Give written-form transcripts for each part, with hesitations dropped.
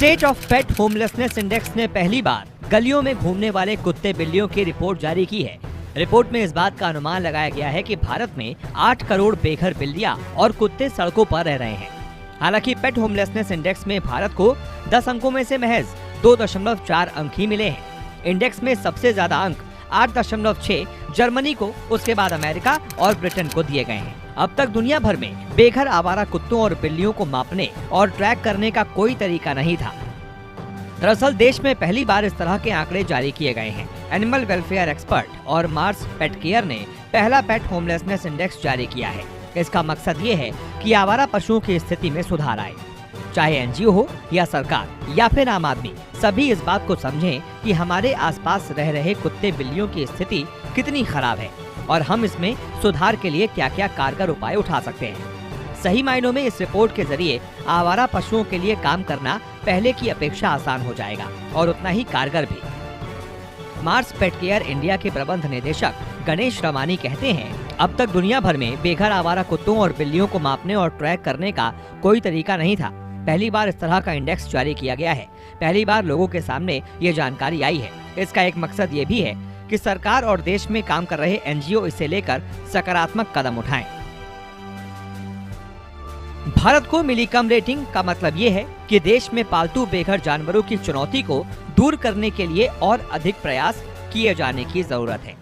State of pet homelessness index ने पहली बार गलियों में घूमने वाले कुत्ते बिल्लियों की रिपोर्ट जारी की है। रिपोर्ट में इस बात का अनुमान लगाया गया है कि भारत में 8 करोड़ बेघर बिल्लियां और कुत्ते सड़कों पर रह रहे हैं। हालांकि पेट होमलेसनेस इंडेक्स में भारत को 10 अंकों में से महज 2.4 अंक ही मिले हैं। इंडेक्स में सबसे ज्यादा अंक 8.6 जर्मनी को, उसके बाद अमेरिका और ब्रिटेन को दिए गए हैं। अब तक दुनिया भर में बेघर आवारा कुत्तों और बिल्लियों को मापने और ट्रैक करने का कोई तरीका नहीं था। दरअसल देश में पहली बार इस तरह के आंकड़े जारी किए गए हैं। एनिमल वेलफेयर एक्सपर्ट और मार्स पेट केयर ने पहला पेट होमलेसनेस इंडेक्स जारी किया है। इसका मकसद ये है कि आवारा पशुओं की स्थिति में सुधार आए। चाहे एनजीओ हो या सरकार या फिर आम आदमी, सभी इस बात को समझें कि हमारे आसपास रह रहे कुत्ते बिल्लियों की स्थिति कितनी खराब है और हम इसमें सुधार के लिए क्या क्या कारगर उपाय उठा सकते हैं। सही मायनों में इस रिपोर्ट के जरिए आवारा पशुओं के लिए काम करना पहले की अपेक्षा आसान हो जाएगा और उतना ही कारगर भी। मार्स पेट केयर इंडिया के प्रबंध निदेशक गणेश रमानी कहते हैं, अब तक दुनिया भर में बेघर आवारा कुत्तों और बिल्लियों को मापने और ट्रैक करने का कोई तरीका नहीं था। पहली बार इस तरह का इंडेक्स जारी किया गया है। पहली बार लोगों के सामने ये जानकारी आई है। इसका एक मकसद ये भी है कि सरकार और देश में काम कर रहे एनजीओ इसे लेकर सकारात्मक कदम उठाएं। भारत को मिली कम रेटिंग का मतलब ये है कि देश में पालतू बेघर जानवरों की चुनौती को दूर करने के लिए और अधिक प्रयास किए जाने की जरूरत है।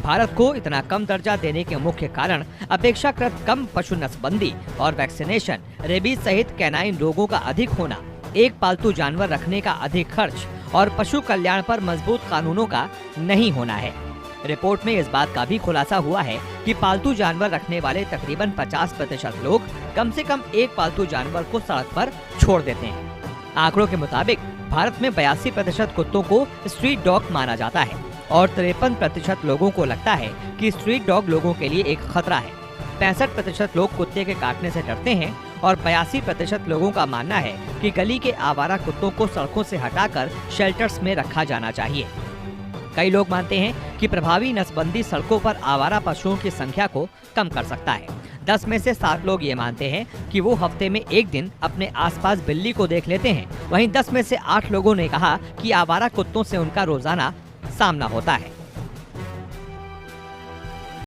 भारत को इतना कम दर्जा देने के मुख्य कारण अपेक्षाकृत कम पशु नसबंदी और वैक्सीनेशन, रेबीज सहित कैनाइन रोगों का अधिक होना, एक पालतू जानवर रखने का अधिक खर्च और पशु कल्याण पर मजबूत कानूनों का नहीं होना है। रिपोर्ट में इस बात का भी खुलासा हुआ है कि पालतू जानवर रखने वाले तकरीबन 50% लोग कम से कम एक पालतू जानवर को सड़क पर छोड़ देते हैं। आंकड़ों के मुताबिक भारत में 82% कुत्तों को स्ट्रीट डॉग माना जाता है और 53% लोगों को लगता है कि स्ट्रीट डॉग लोगों के लिए एक खतरा है। 65% लोग कुत्ते के काटने से डरते हैं और 82% लोगों का मानना है कि गली के आवारा कुत्तों को सड़कों से हटाकर शेल्टर्स में रखा जाना चाहिए। कई लोग मानते हैं कि प्रभावी नसबंदी सड़कों पर आवारा पशुओं की संख्या को कम कर सकता है। 10 में से 7 लोग ये मानते हैं कि वो हफ्ते में एक दिन अपने आसपास बिल्ली को देख लेते हैं। वहीं 10 में से 8 लोगों ने कहा कि आवारा कुत्तों से उनका रोजाना सामना होता है।